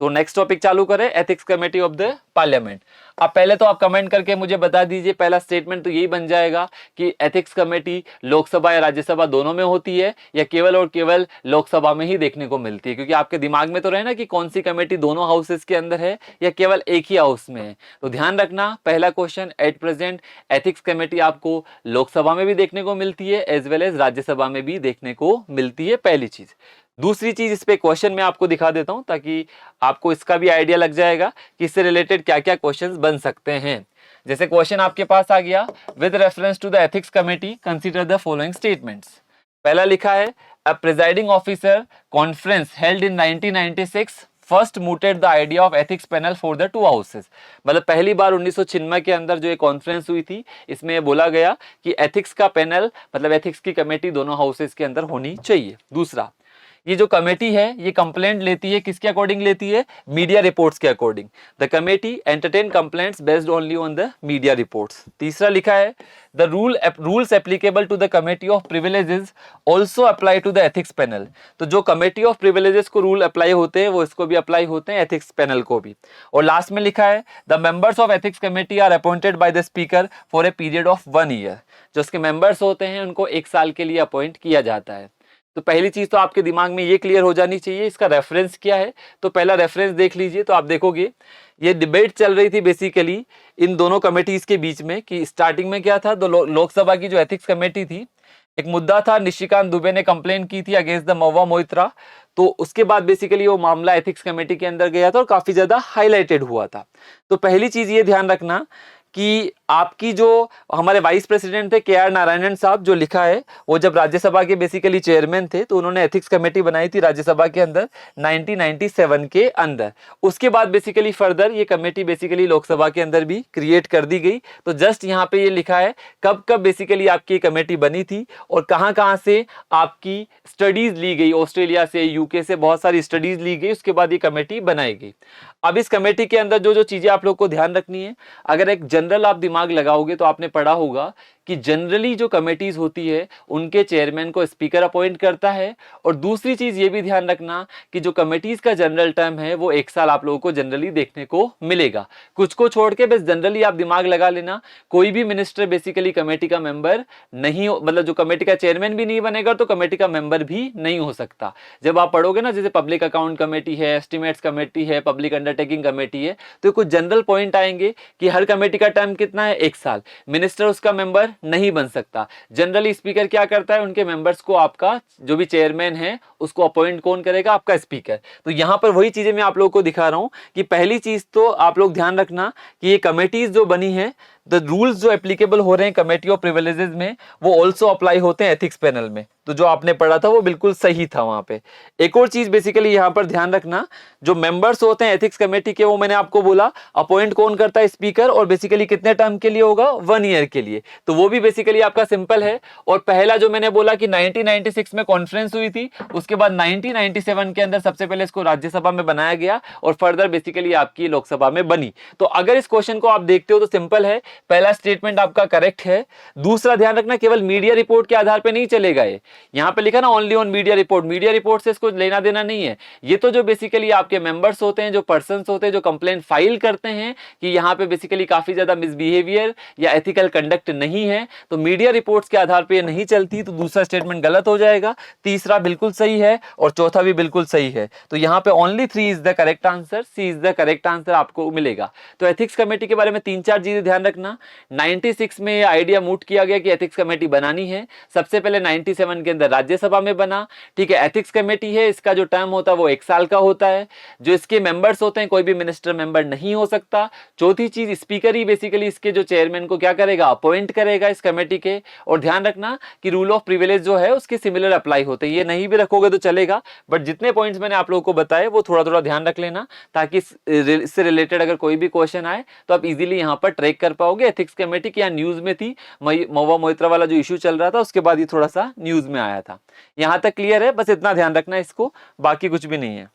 तो next topic चालू करें, ethics committee of the parliament. अब पहले तो आप कमेंट करके मुझे बता दीजिए, पहला स्टेटमेंट तो यही बन जाएगा कि एथिक्स कमेटी लोकसभा या राज्यसभा दोनों में होती है या केवल और केवल लोकसभा में ही देखने को मिलती है, क्योंकि आपके दिमाग में तो रहे ना कि कौन सी कमेटी दोनों हाउसेस के अंदर है या केवल एक ही हाउस में है। तो ध्यान रखना, पहला question, at present ethics committee आपको लोकसभा में भी देखने को मिलती है एज वेल एज राज्यसभा में भी देखने को मिलती है, पहली चीज। दूसरी चीज, इस पे क्वेश्चन मैं आपको दिखा देता हूं ताकि आपको इसका भी आइडिया लग जाएगा कि इससे रिलेटेड क्या क्या क्वेश्चंस बन सकते हैं। जैसे क्वेश्चन आपके पास आ गया, with reference to the ethics committee consider the following statements. पहला लिखा है, a presiding officer conference held in 1996 first mooted the idea of ethics panel for the two houses. मतलब पहली बार 1996 के अंदर जो एक कॉन्फ्रेंस हुई थी, इसमें बोला गया कि एथिक्स का पैनल मतलब एथिक्स की कमेटी दोनों हाउसेस के अंदर होनी चाहिए। दूसरा, ये जो कमेटी है ये कंप्लेंट लेती है, किसके अकॉर्डिंग लेती है? मीडिया रिपोर्ट्स के according. The committee entertain complaints based only on the media reports. तीसरा लिखा है, the rules applicable to the committee of privileges also apply to the ethics panel. तो जो कमेटी ऑफ प्रिविलेजेस को rule apply होते हैं वो इसको भी अप्लाई होते हैं, एथिक्स पैनल को भी। और लास्ट में लिखा है, the members of ethics committee are appointed by the speaker for a period of 1 year. जो उसके मेंबर्स होते हैं उनको 1 साल के लिए अपॉइंट किया जाता है। तो पहली चीज तो आपके दिमाग में ये क्लियर हो जानी चाहिए, इसका रेफरेंस क्या है। तो पहला रेफरेंस देख लीजिए, तो आप देखोगे ये डिबेट चल रही थी बेसिकली इन दोनों कमेटीज के बीच में कि स्टार्टिंग में क्या था, तो लोकसभा की जो एथिक्स कमेटी थी, एक मुद्दा था, निशिकांत दुबे ने कंप्लेन की थी अगेंस्ट द महुआ मोइत्रा। तो उसके बाद बेसिकली वो मामला एथिक्स कमेटी के अंदर गया था और काफी ज्यादा हाईलाइटेड हुआ था। तो पहली चीज ये ध्यान रखना कि आपकी जो हमारे वाइस प्रेसिडेंट थे के आर नारायणन साहब, जो लिखा है वो जब राज्यसभा के बेसिकली चेयरमैन थे तो उन्होंने एथिक्स कमेटी बनाई थी राज्यसभा के अंदर 1997 के अंदर। उसके बाद बेसिकली फर्दर ये कमेटी बेसिकली लोकसभा के अंदर भी क्रिएट कर दी गई। तो जस्ट यहाँ पे ये लिखा है कब कब बेसिकली आपकी कमेटी बनी थी और कहाँ से आपकी स्टडीज ली गई, ऑस्ट्रेलिया से, यूके से बहुत सारी स्टडीज ली गई, उसके बाद ये कमेटी बनाई गई। अब इस कमेटी के अंदर जो जो चीजें आप लोग को ध्यान रखनी है, अगर एक जनरल आप दिमाग लगाओगे तो आपने पढ़ा होगा कि जनरली जो कमेटीज होती है उनके चेयरमैन को स्पीकर अपॉइंट करता है। और दूसरी चीज ये भी ध्यान रखना कि जो कमेटीज का जनरल टर्म है वो 1 साल आप लोगों को जनरली देखने को मिलेगा। कुछ को छोड़ के बस जनरली आप दिमाग लगा लेना, कोई भी मिनिस्टर बेसिकली कमेटी का मेंबर नहीं हो, मतलब जो कमेटी का चेयरमैन भी नहीं बनेगा तो कमेटी का मेंबर भी नहीं हो सकता। जब आप पढ़ोगे ना, जैसे पब्लिक अकाउंट कमेटी है, एस्टिमेट्स कमेटी है, पब्लिक अंडरटेकिंग कमेटी है, तो कुछ जनरल पॉइंट आएंगे कि हर कमेटी का टर्म कितना है, 1 साल। मिनिस्टर उसका मेंबर नहीं बन सकता। जनरली स्पीकर क्या करता है, उनके मेंबर्स को, आपका जो भी चेयरमैन है उसको अपॉइंट कौन करेगा, आपका स्पीकर। तो यहां पर वही चीजें मैं आप लोगों को दिखा रहा हूं कि पहली चीज तो आप लोग ध्यान रखना कि ये कमेटीज जो बनी है, द रूल्स जो एप्लीकेबल हो रहे हैं कमेटी ऑफ प्रिविलेजेस में वो ऑल्सो अप्लाई होते हैं एथिक्स पैनल में। तो जो आपने पढ़ा था वो बिल्कुल सही था वहां पे। एक और चीज बेसिकली यहां पर ध्यान रखना, जो मेंबर्स होते हैं एथिक्स कमेटी के, वो मैंने आपको बोला अपॉइंट कौन करता है, स्पीकर, और बेसिकली कितने टर्म के लिए होगा, 1 ईयर के लिए। तो वो भी बेसिकली आपका सिंपल है। और पहला जो मैंने बोला कि 1996 में कॉन्फ्रेंस हुई थी, उसके बाद 1997 के अंदर सबसे पहले इसको राज्यसभा में बनाया गया और फर्दर बेसिकली आपकी लोकसभा में बनी। तो अगर इस क्वेश्चन को आप देखते हो तो सिंपल है, पहला स्टेटमेंट आपका करेक्ट है। दूसरा ध्यान रखना, केवल मीडिया रिपोर्ट के आधार पर नहीं चलेगा ये, यहां पे लिखा ना only on media report, media report से इसको लेना देना नहीं है। ये तो जो बेसिकली आपके मेंबर्स होते हैं, जो पर्संस होते हैं, जो कंप्लेंट फाइल करते हैं कि यहां पे बेसिकली काफी ज्यादा मिसबिहेवियर या एथिकल कंडक्ट नहीं है, तो मीडिया रिपोर्ट्स के आधार पे नहीं चलती। तो दूसरा स्टेटमेंट गलत हो जाएगा, तीसरा बिल्कुल सही है और चौथा भी बिल्कुल सही है। तो यहां पे only 3 is the correct answer, C is the correct answer आपको मिलेगा। तो एथिक्स कमेटी के बारे में 3-4 चीजें ध्यान रखना। 96 में यह आइडिया मूट किया गया कि एथिक्स कमेटी बनानी है। सबसे पहले 97 के अंदर राज्यसभा में बना, ठीक है। एथिक्स कमेटी है, इसका जो टर्म होता है वो 1 साल का होता है। जो इसके मेंबर्स होते हैं, कोई भी मिनिस्टर मेंबर नहीं हो सकता। चौथी चीज, स्पीकर ही बेसिकली इसके जो चेयरमैन को क्या करेगा, अपॉइंट करेगा इस कमेटी के। और ध्यान रखना कि रूल ऑफ प्रिविलेज जो है उसके सिमिलर अप्लाई होते हैं, ये नहीं भी रखोगे तो चलेगा, बट जितने पॉइंट्स मैंने आप लोगों को बताए वो थोड़ा थोड़ा ध्यान रख लेना, ताकि इससे रिलेटेड अगर कोई भी क्वेश्चन आए तो आप इजीली यहां पर ट्रैक कर पाओगे। एथिक्स कमेटी की यहाँ न्यूज में थी, महुआ मोइत्रा वाला जो इश्यू चल रहा था उसके बाद ये थोड़ा सा न्यूज में आया था। यहां तक क्लियर है, बस इतना ध्यान रखना इसको, बाकी कुछ भी नहीं है।